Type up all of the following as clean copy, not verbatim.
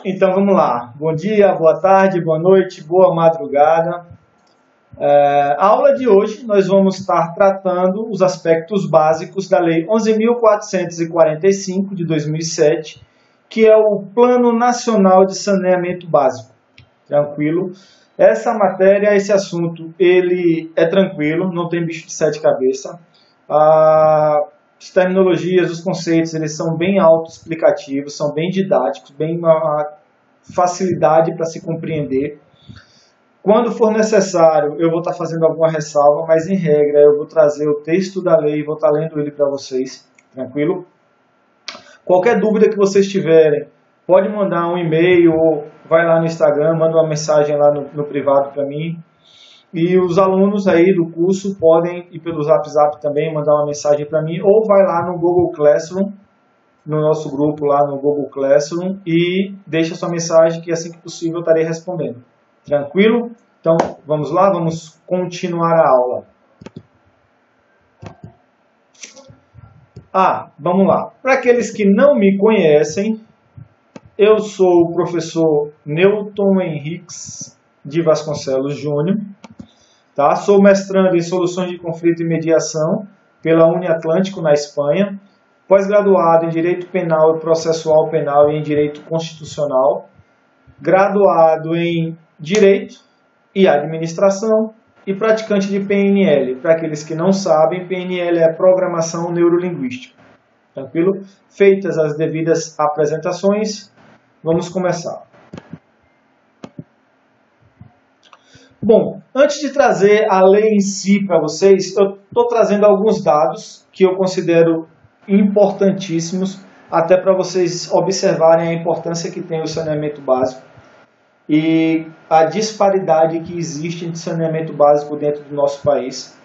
Então vamos lá. Bom dia, boa tarde, boa noite, boa madrugada. A aula de hoje nós vamos estar tratando os aspectos básicos da Lei 11.445 de 2007, que é o Plano Nacional de Saneamento Básico. Tranquilo? Essa matéria, esse assunto, ele é tranquilo, não tem bicho de sete cabeças. As terminologias, os conceitos, eles são bem autoexplicativos, são bem didáticos, bem facilidade para se compreender. Quando for necessário, eu vou estar fazendo alguma ressalva, mas em regra eu vou trazer o texto da lei e vou estar lendo ele para vocês, tranquilo? Qualquer dúvida que vocês tiverem, pode mandar um e-mail ou vai lá no Instagram, manda uma mensagem lá no privado para mim. E os alunos aí do curso podem ir pelo Zap também, mandar uma mensagem para mim, ou vai lá no Google Classroom, no nosso grupo lá no Google Classroom, e deixa sua mensagem que assim que possível eu estarei respondendo. Tranquilo? Então vamos lá, vamos continuar a aula. Vamos lá. Para aqueles que não me conhecem, eu sou o professor Newton Henriques de Vasconcelos Júnior. Tá? Sou mestrando em Soluções de Conflito e Mediação pela Uniatlântico, na Espanha. Pós-graduado em Direito Penal e Processual Penal e em Direito Constitucional. Graduado em Direito e Administração e praticante de PNL. Para aqueles que não sabem, PNL é Programação Neurolinguística. Tranquilo? Feitas as devidas apresentações, vamos começar. Bom, antes de trazer a lei em si para vocês, eu estou trazendo alguns dados que eu considero importantíssimos, até para vocês observarem a importância que tem o saneamento básico e a disparidade que existe de saneamento básico dentro do nosso país.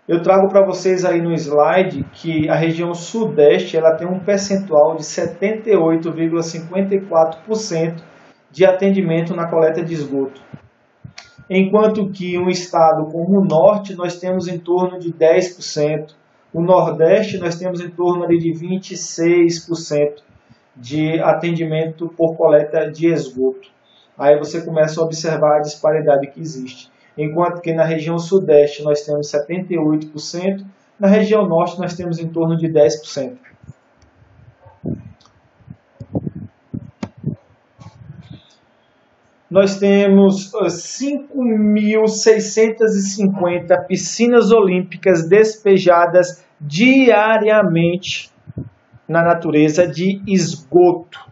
Eu trago para vocês aí no slide que a região sudeste ela tem um percentual de 78,54% de atendimento na coleta de esgoto. Enquanto que um estado como o norte nós temos em torno de 10%, o nordeste nós temos em torno ali de 26% de atendimento por coleta de esgoto. Aí você começa a observar a disparidade que existe. Enquanto que na região sudeste nós temos 78%, na região norte nós temos em torno de 10%. Nós temos 5.650 piscinas olímpicas despejadas diariamente na natureza de esgoto.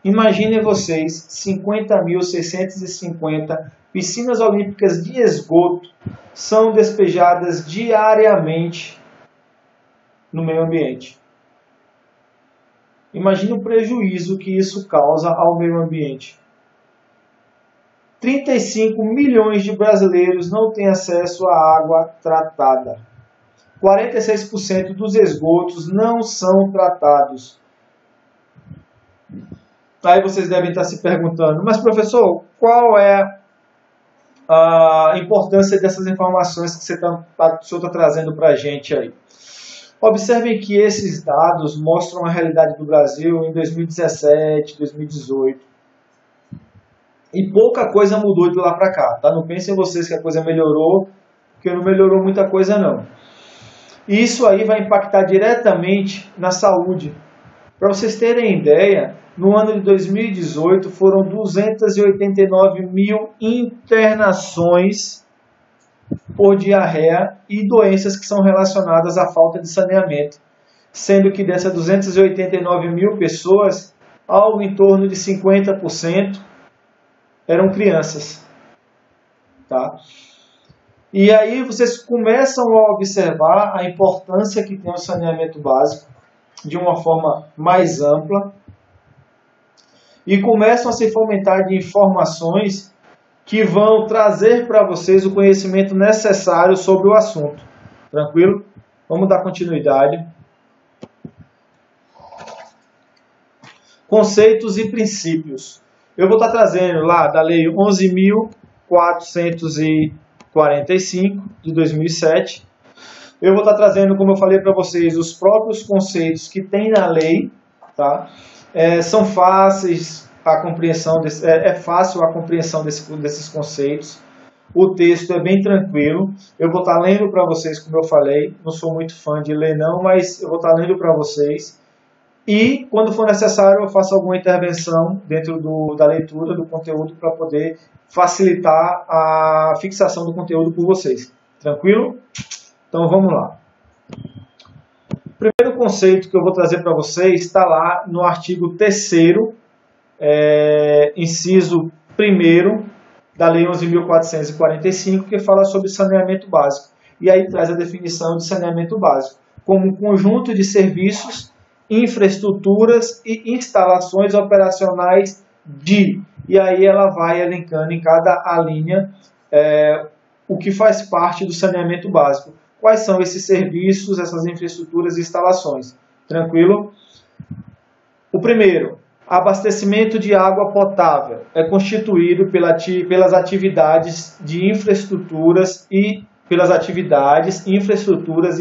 Imaginem vocês, 50.650 piscinas olímpicas de esgoto são despejadas diariamente no meio ambiente. Imagine o prejuízo que isso causa ao meio ambiente. 35 milhões de brasileiros não têm acesso à água tratada. 46% dos esgotos não são tratados. Aí vocês devem estar se perguntando, mas professor, qual é a importância dessas informações que o senhor está trazendo para a gente aí? Observem que esses dados mostram a realidade do Brasil em 2017, 2018. E pouca coisa mudou de lá para cá, tá? Não pensem vocês que a coisa melhorou, porque não melhorou muita coisa não. E isso aí vai impactar diretamente na saúde. Para vocês terem ideia, no ano de 2018 foram 289 mil internações por diarreia e doenças que são relacionadas à falta de saneamento. Sendo que dessas 289 mil pessoas, algo em torno de 50% eram crianças, tá? E aí vocês começam a observar a importância que tem o saneamento básico de uma forma mais ampla e começam a se fomentar de informações que vão trazer para vocês o conhecimento necessário sobre o assunto. Tranquilo? Vamos dar continuidade. Conceitos e princípios. Eu vou estar trazendo lá da Lei 11.445 de 2007. Eu vou estar trazendo, como eu falei para vocês, os próprios conceitos que tem na lei, tá? São fáceis a compreensão, é fácil a compreensão desses conceitos. O texto é bem tranquilo. Eu vou estar lendo para vocês, como eu falei. Não sou muito fã de ler não, mas eu vou estar lendo para vocês. E, quando for necessário, eu faço alguma intervenção dentro da leitura do conteúdo para poder facilitar a fixação do conteúdo por vocês. Tranquilo? Então, vamos lá. O primeiro conceito que eu vou trazer para vocês está lá no artigo 3º, inciso 1º da Lei 11.445, que fala sobre saneamento básico. E aí traz a definição de saneamento básico como um conjunto de serviços, infraestruturas e instalações operacionais e aí ela vai elencando em cada linha o que faz parte do saneamento básico. Quais são esses serviços, essas infraestruturas e instalações? Tranquilo? O primeiro, abastecimento de água potável é constituído pelas atividades de infraestruturas e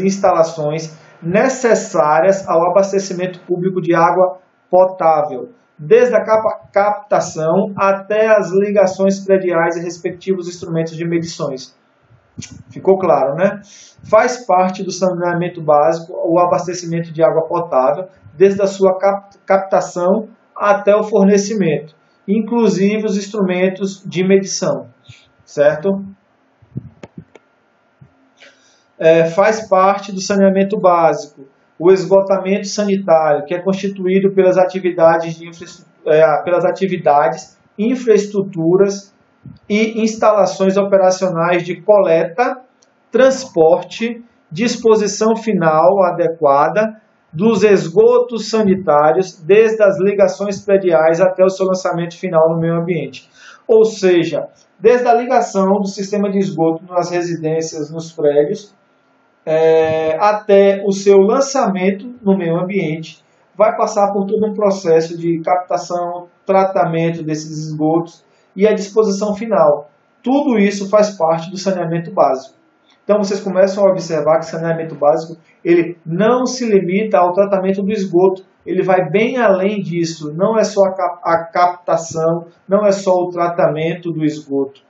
instalações necessárias ao abastecimento público de água potável, desde a captação até as ligações prediais e respectivos instrumentos de medições. Ficou claro, né? Faz parte do saneamento básico o abastecimento de água potável, desde a sua captação até o fornecimento, inclusive os instrumentos de medição, certo? Faz parte do saneamento básico o esgotamento sanitário, que é constituído pelas atividades, infraestruturas e instalações operacionais de coleta, transporte, disposição final adequada dos esgotos sanitários, desde as ligações prediais até o seu lançamento final no meio ambiente. Ou seja, desde a ligação do sistema de esgoto nas residências, nos prédios, até o seu lançamento no meio ambiente, vai passar por todo um processo de captação, tratamento desses esgotos e a disposição final. Tudo isso faz parte do saneamento básico. Então vocês começam a observar que o saneamento básico ele não se limita ao tratamento do esgoto, ele vai bem além disso. Não é só a captação, não é só o tratamento do esgoto.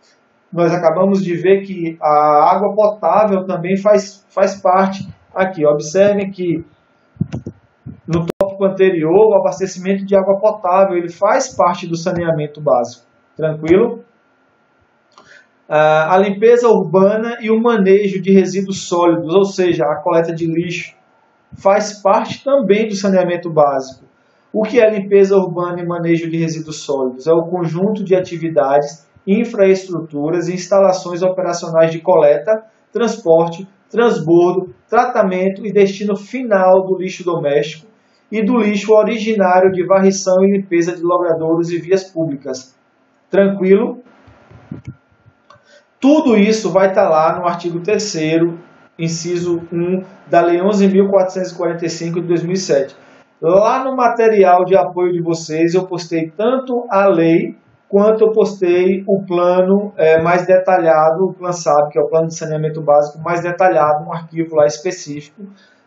Nós acabamos de ver que a água potável também faz parte aqui. Observem que no tópico anterior, o abastecimento de água potável ele faz parte do saneamento básico. Tranquilo? A limpeza urbana e o manejo de resíduos sólidos, ou seja, a coleta de lixo, faz parte também do saneamento básico. O que é limpeza urbana e manejo de resíduos sólidos? É o conjunto de atividades, infraestruturas e instalações operacionais de coleta, transporte, transbordo, tratamento e destino final do lixo doméstico e do lixo originário de varrição e limpeza de logradouros e vias públicas. Tranquilo? Tudo isso vai estar lá no artigo 3º, inciso 1 da Lei 11.445 de 2007. Lá no material de apoio de vocês, eu postei tanto a lei, quanto eu postei o plano mais detalhado, o Plan SAB, que é o Plano de Saneamento Básico mais detalhado, um arquivo lá específico.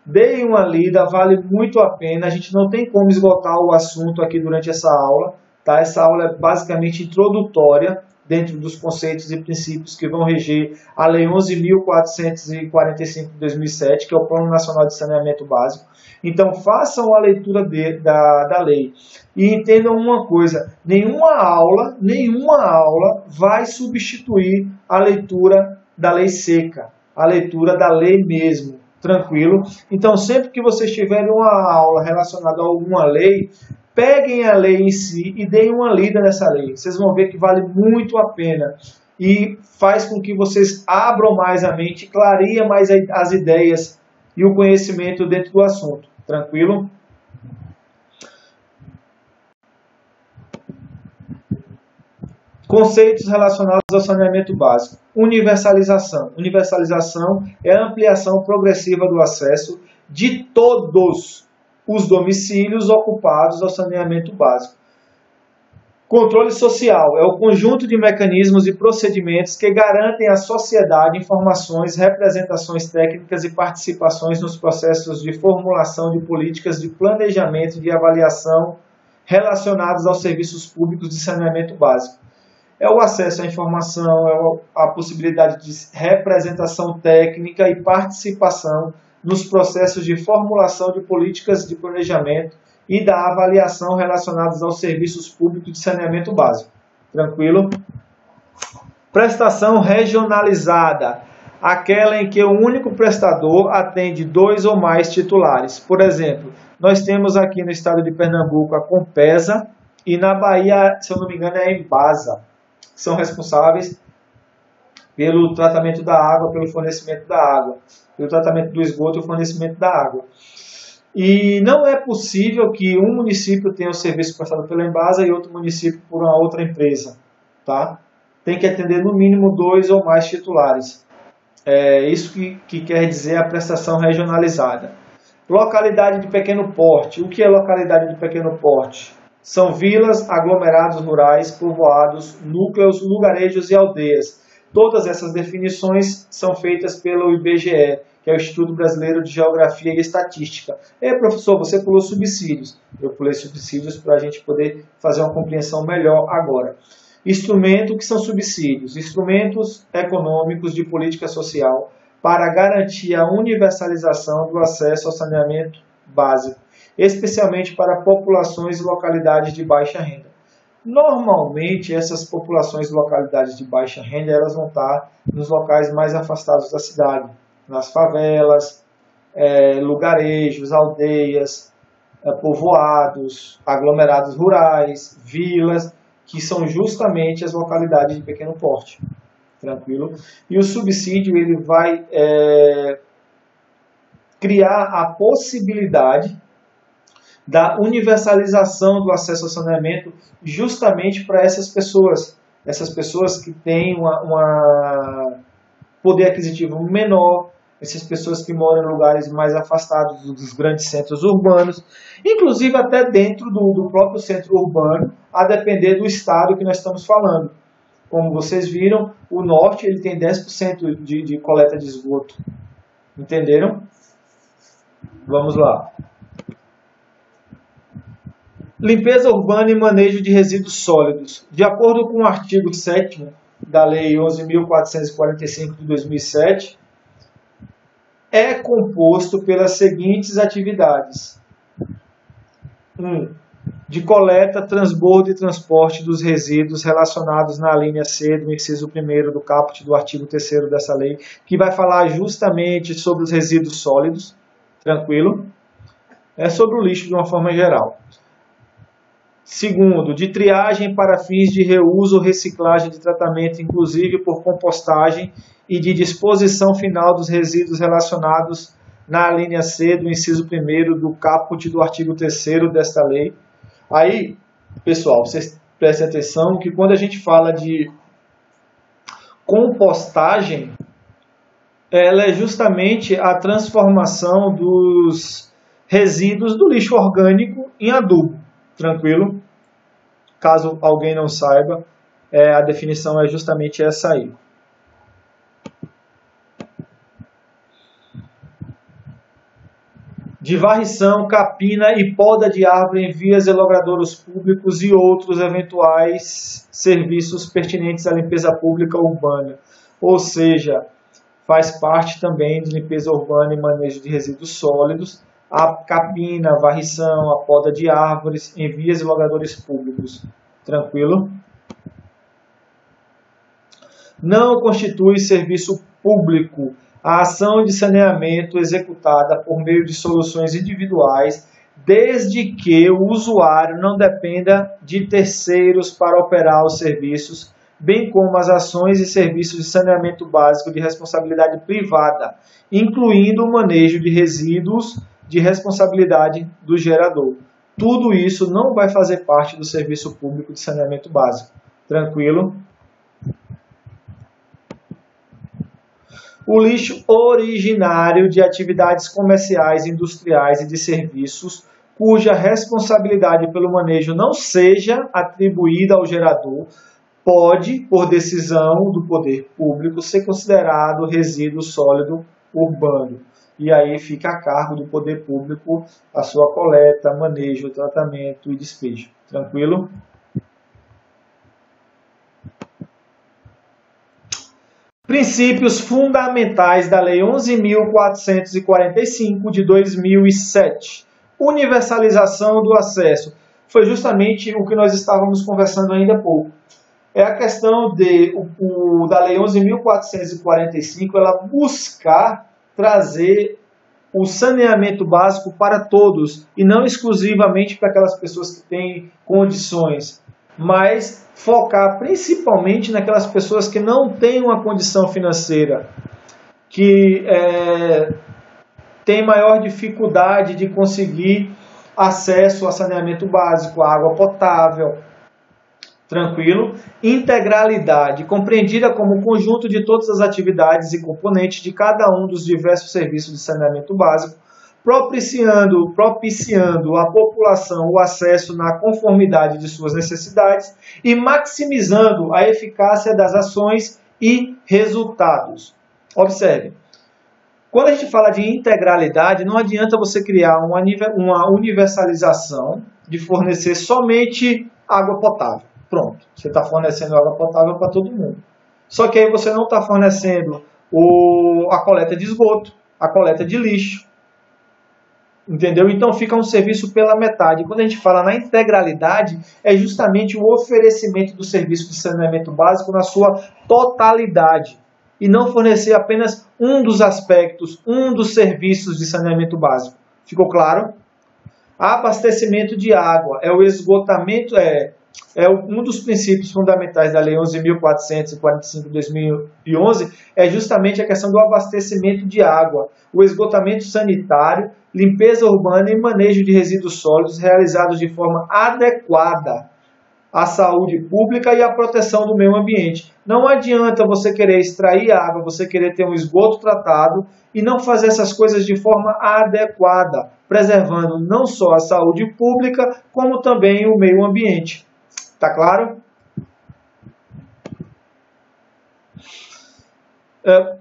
Deem uma lida, vale muito a pena. A gente não tem como esgotar o assunto aqui durante essa aula, tá? Essa aula é basicamente introdutória, dentro dos conceitos e princípios que vão reger a Lei 11.445 de 2007, que é o Plano Nacional de Saneamento Básico. Então, façam a leitura da lei. E entendam uma coisa, nenhuma aula vai substituir a leitura da lei seca, a leitura da lei mesmo, tranquilo? Então, sempre que vocês tiverem uma aula relacionada a alguma lei, peguem a lei em si e deem uma lida nessa lei. Vocês vão ver que vale muito a pena e faz com que vocês abram mais a mente, clariem mais as ideias e o conhecimento dentro do assunto. Tranquilo? Conceitos relacionados ao saneamento básico. Universalização. Universalização é a ampliação progressiva do acesso de todos os domicílios ocupados ao saneamento básico. Controle social é o conjunto de mecanismos e procedimentos que garantem à sociedade informações, representações técnicas e participações nos processos de formulação de políticas de planejamento, de avaliação, relacionados aos serviços públicos de saneamento básico. É o acesso à informação, é a possibilidade de representação técnica e participação nos processos de formulação de políticas de planejamento e da avaliação relacionados aos serviços públicos de saneamento básico. Tranquilo? Prestação regionalizada. Aquela em que o único prestador atende 2 ou mais titulares. Por exemplo, nós temos aqui no estado de Pernambuco a Compesa e na Bahia, se eu não me engano, é a Embasa. São responsáveis pelo tratamento da água, pelo fornecimento da água, pelo tratamento do esgoto e o fornecimento da água. E não é possível que um município tenha o serviço prestado pela Embasa e outro município por uma outra empresa. Tá? Tem que atender no mínimo 2 ou mais titulares. É isso que quer dizer a prestação regionalizada. Localidade de pequeno porte. O que é localidade de pequeno porte? São vilas, aglomerados rurais, povoados, núcleos, lugarejos e aldeias. Todas essas definições são feitas pelo IBGE, que é o Instituto Brasileiro de Geografia e Estatística. Professor, você pulou subsídios. Eu pulei subsídios para a gente poder fazer uma compreensão melhor agora. Instrumento, que são subsídios? Instrumentos econômicos de política social para garantir a universalização do acesso ao saneamento básico, especialmente para populações e localidades de baixa renda. Normalmente, essas populações e localidades de baixa renda elas vão estar nos locais mais afastados da cidade, nas favelas, lugarejos, aldeias, povoados, aglomerados rurais, vilas, que são justamente as localidades de pequeno porte. Tranquilo? E o subsídio ele vai criar a possibilidade da universalização do acesso ao saneamento justamente para essas pessoas que têm um poder aquisitivo menor, essas pessoas que moram em lugares mais afastados dos grandes centros urbanos, inclusive até dentro do próprio centro urbano, a depender do estado que nós estamos falando. Como vocês viram, o norte ele tem 10% de coleta de esgoto. Entenderam? Vamos lá. Limpeza urbana e manejo de resíduos sólidos. De acordo com o artigo 7º da Lei 11.445 de 2007, é composto pelas seguintes atividades. 1. De coleta, transbordo e transporte dos resíduos relacionados na linha C do inciso 1º do caput do artigo 3º dessa lei, que vai falar justamente sobre os resíduos sólidos. Tranquilo? É sobre o lixo de uma forma geral. 2. De triagem para fins de reuso ou reciclagem de tratamento, inclusive por compostagem, e de disposição final dos resíduos relacionados na linha C do inciso 1º do caput do artigo 3º desta lei. Aí, pessoal, vocês prestem atenção que quando a gente fala de compostagem, ela é justamente a transformação dos resíduos do lixo orgânico em adubo. Tranquilo? Caso alguém não saiba, a definição é justamente essa aí. De varrição, capina e poda de árvore em vias e logradouros públicos e outros eventuais serviços pertinentes à limpeza pública urbana. Ou seja, faz parte também de limpeza urbana e manejo de resíduos sólidos, a capina, a varrição, a poda de árvores em vias e logradouros públicos. Tranquilo? Não constitui serviço público a ação de saneamento executada por meio de soluções individuais, desde que o usuário não dependa de terceiros para operar os serviços, bem como as ações e serviços de saneamento básico de responsabilidade privada, incluindo o manejo de resíduos de responsabilidade do gerador. Tudo isso não vai fazer parte do serviço público de saneamento básico. Tranquilo? O lixo originário de atividades comerciais, industriais e de serviços, cuja responsabilidade pelo manejo não seja atribuída ao gerador, pode, por decisão do poder público, ser considerado resíduo sólido urbano. E aí fica a cargo do poder público a sua coleta, manejo, tratamento e despejo. Tranquilo? Princípios fundamentais da Lei 11.445 de 2007. Universalização do acesso. Foi justamente o que nós estávamos conversando ainda há pouco. É a questão da Lei 11.445, ela buscar trazer o saneamento básico para todos, e não exclusivamente para aquelas pessoas que têm condições, mas focar principalmente naquelas pessoas que não têm uma condição financeira, que têm maior dificuldade de conseguir acesso a saneamento básico, a água potável. Tranquilo? Integralidade, compreendida como um conjunto de todas as atividades e componentes de cada um dos diversos serviços de saneamento básico, propiciando à população o acesso na conformidade de suas necessidades e maximizando a eficácia das ações e resultados. Observe, quando a gente fala de integralidade, não adianta você criar uma universalização de fornecer somente água potável. Pronto, você está fornecendo água potável para todo mundo. Só que aí você não está fornecendo a coleta de esgoto, a coleta de lixo. Entendeu? Então fica um serviço pela metade. Quando a gente fala na integralidade, é justamente o oferecimento do serviço de saneamento básico na sua totalidade. E não fornecer apenas um dos aspectos, um dos serviços de saneamento básico. Ficou claro? Abastecimento de água é o esgotamento, um dos princípios fundamentais da Lei 11.445 de 2011, é justamente a questão do abastecimento de água, o esgotamento sanitário, limpeza urbana e manejo de resíduos sólidos realizados de forma adequada à saúde pública e à proteção do meio ambiente. Não adianta você querer extrair água, você querer ter um esgoto tratado e não fazer essas coisas de forma adequada, preservando não só a saúde pública, como também o meio ambiente. Tá claro?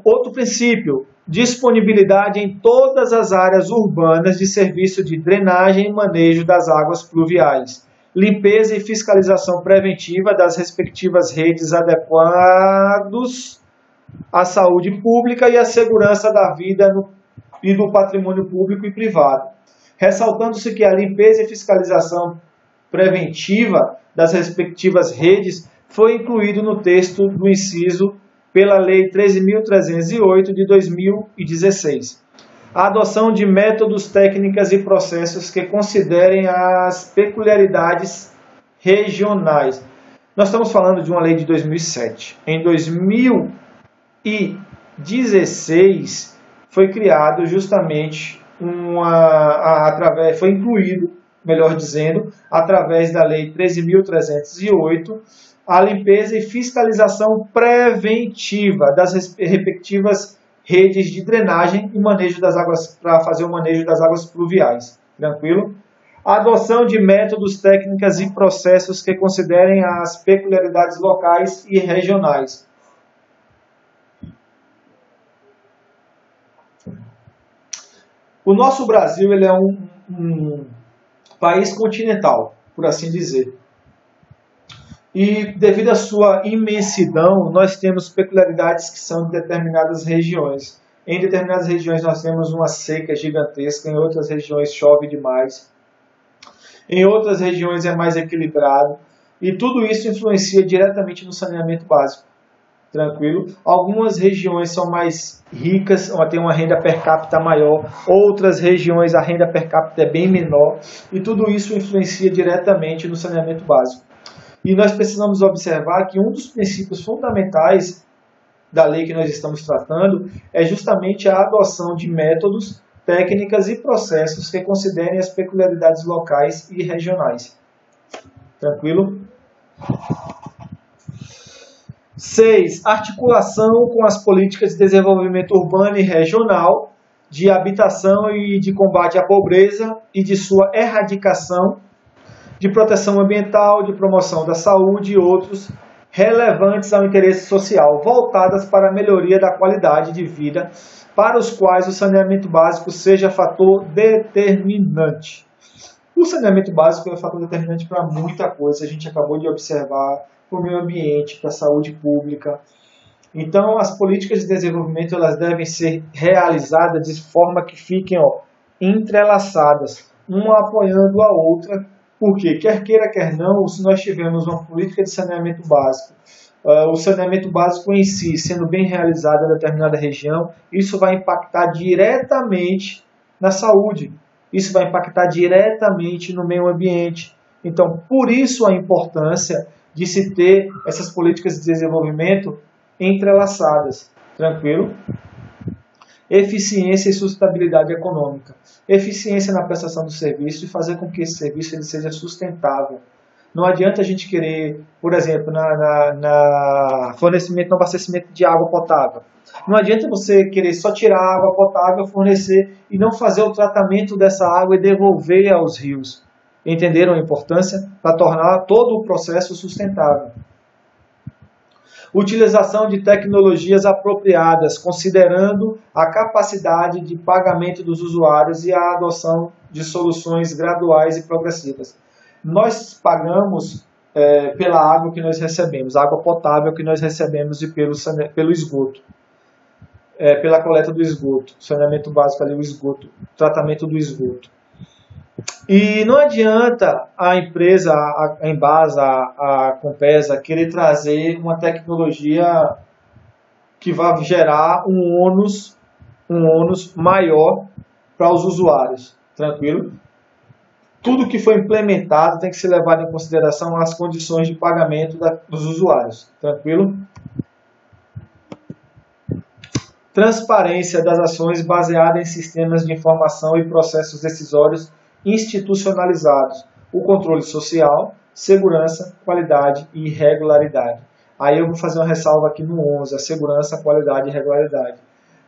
Outro princípio, disponibilidade em todas as áreas urbanas de serviço de drenagem e manejo das águas pluviais, limpeza e fiscalização preventiva das respectivas redes adequados à saúde pública e à segurança da vida e do patrimônio público e privado. Ressaltando-se que a limpeza e fiscalização preventiva das respectivas redes foi incluído no texto do inciso pela Lei 13.308 de 2016. A adoção de métodos, técnicas e processos que considerem as peculiaridades regionais. Nós estamos falando de uma lei de 2007. Em 2016 foi criado justamente foi incluído, melhor dizendo, através da Lei 13.308, a limpeza e fiscalização preventiva das respectivas redes de drenagem e manejo das águas, para fazer o manejo das águas pluviais. Tranquilo? A adoção de métodos, técnicas e processos que considerem as peculiaridades locais e regionais. O nosso Brasil ele é um país continental, por assim dizer. E devido à sua imensidão, nós temos peculiaridades que são de determinadas regiões. Em determinadas regiões nós temos uma seca gigantesca, em outras regiões chove demais, em outras regiões é mais equilibrado, e tudo isso influencia diretamente no saneamento básico. Tranquilo? Algumas regiões são mais ricas, têm uma renda per capita maior, outras regiões a renda per capita é bem menor, e tudo isso influencia diretamente no saneamento básico. E nós precisamos observar que um dos princípios fundamentais da lei que nós estamos tratando é justamente a adoção de métodos, técnicas e processos que considerem as peculiaridades locais e regionais. Tranquilo? 6. Articulação com as políticas de desenvolvimento urbano e regional, de habitação e de combate à pobreza e de sua erradicação, de proteção ambiental, de promoção da saúde e outros relevantes ao interesse social, voltadas para a melhoria da qualidade de vida, para os quais o saneamento básico seja fator determinante. O saneamento básico é um fator determinante para muita coisa, a gente acabou de observar, para o meio ambiente, para a saúde pública. Então, as políticas de desenvolvimento elas devem ser realizadas de forma que fiquem entrelaçadas, uma apoiando a outra, porque, quer queira, quer não, se nós tivermos uma política de saneamento básico, o saneamento básico em si sendo bem realizado em determinada região, isso vai impactar diretamente na saúde, isso vai impactar diretamente no meio ambiente. Então, por isso a importância de se ter essas políticas de desenvolvimento entrelaçadas, tranquilo? Eficiência e sustentabilidade econômica. Eficiência na prestação do serviço e fazer com que esse serviço ele seja sustentável. Não adianta a gente querer, por exemplo, na fornecimento, no abastecimento de água potável. Não adianta você querer só tirar a água potável, fornecer e não fazer o tratamento dessa água e devolver aos rios. Entenderam a importância para tornar todo o processo sustentável? Utilização de tecnologias apropriadas, considerando a capacidade de pagamento dos usuários e a adoção de soluções graduais e progressivas. Nós pagamos pela água que nós recebemos, água potável que nós recebemos e pelo esgoto, pela coleta do esgoto, saneamento básico ali, o esgoto, tratamento do esgoto. E não adianta a empresa, a Embasa, a Compesa, querer trazer uma tecnologia que vai gerar um ônus maior para os usuários, tranquilo? Tudo que foi implementado tem que ser levado em consideração as condições de pagamento dos usuários, tranquilo? Transparência das ações baseada em sistemas de informação e processos decisórios institucionalizados, o controle social, segurança, qualidade e regularidade. Aí eu vou fazer uma ressalva aqui no 11, a segurança, qualidade e regularidade.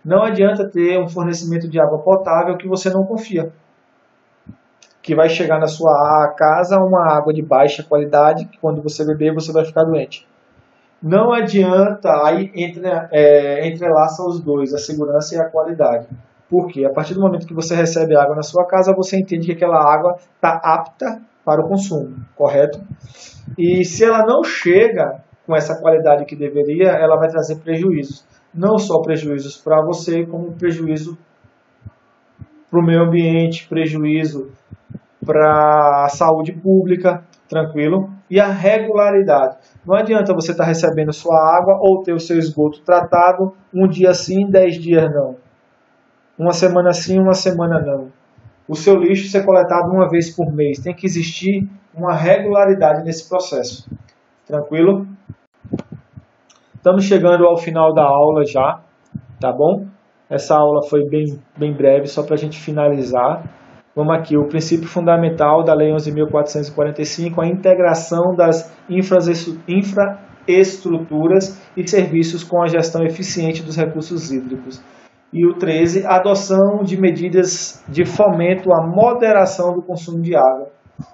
Não adianta ter um fornecimento de água potável que você não confia, que vai chegar na sua casa uma água de baixa qualidade, que quando você beber você vai ficar doente. Não adianta, aí entrelaça os dois, a segurança e a qualidade. Porque a partir do momento que você recebe água na sua casa, você entende que aquela água está apta para o consumo, correto? E se ela não chega com essa qualidade que deveria, ela vai trazer prejuízos. Não só prejuízos para você, como prejuízo para o meio ambiente, prejuízo para a saúde pública, tranquilo? E a regularidade. Não adianta você estar recebendo sua água ou ter o seu esgoto tratado um dia sim, 10 dias não. Uma semana sim, uma semana não. O seu lixo ser coletado uma vez por mês. Tem que existir uma regularidade nesse processo. Tranquilo? Estamos chegando ao final da aula já, tá bom? Essa aula foi bem breve, só para a gente finalizar. Vamos aqui, o princípio fundamental da Lei 11.445, a integração das infraestruturas e serviços com a gestão eficiente dos recursos hídricos. E o 13, a adoção de medidas de fomento à moderação do consumo de água,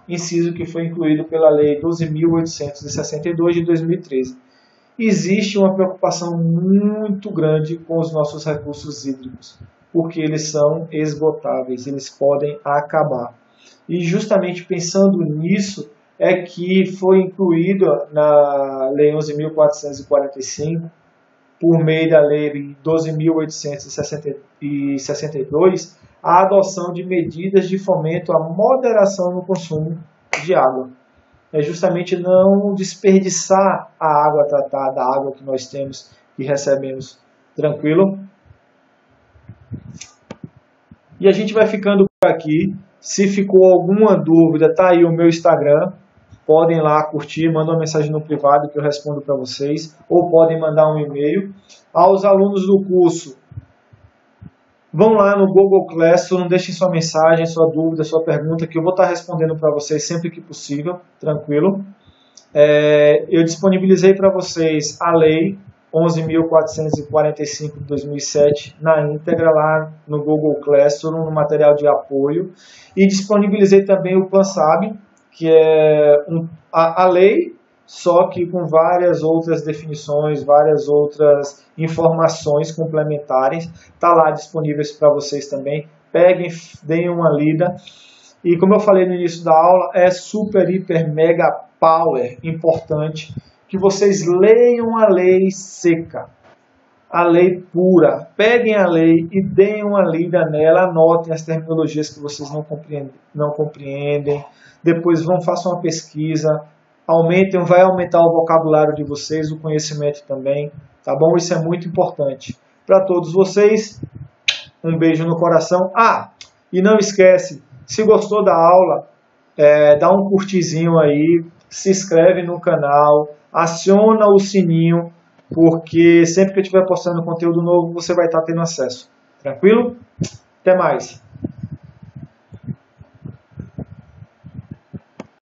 inciso que foi incluído pela Lei 12.862 de 2013. Existe uma preocupação muito grande com os nossos recursos hídricos, porque eles são esgotáveis, eles podem acabar. E justamente pensando nisso, é que foi incluído na Lei 11.445, por meio da Lei 12.862, a adoção de medidas de fomento à moderação no consumo de água. É justamente não desperdiçar a água tratada, a água que nós temos e recebemos. Tranquilo? E a gente vai ficando por aqui. Se ficou alguma dúvida, tá aí o meu Instagram. Podem lá curtir, mandam uma mensagem no privado que eu respondo para vocês, ou podem mandar um e-mail. Aos alunos do curso, vão lá no Google Classroom, deixem sua mensagem, sua dúvida, sua pergunta, que eu vou estar respondendo para vocês sempre que possível, tranquilo? Eu disponibilizei para vocês a Lei 11.445 de 2007 na íntegra lá no Google Classroom, no material de apoio, e disponibilizei também o PlanSAB, que é a lei, só que com várias outras definições, várias outras informações complementares. Está lá disponíveis para vocês também. Peguem, deem uma lida. E como eu falei no início da aula, é super, hiper, mega, power importante que vocês leiam a lei seca, a lei pura. Peguem a lei e deem uma lida nela, anotem as terminologias que vocês não compreendem. Depois façam uma pesquisa, vai aumentar o vocabulário de vocês, o conhecimento também, tá bom? Isso é muito importante. Para todos vocês, um beijo no coração. E não esquece, se gostou da aula, dá um curtizinho aí, se inscreve no canal, aciona o sininho, porque sempre que eu estiver postando conteúdo novo, você vai estar tendo acesso. Tranquilo? Até mais!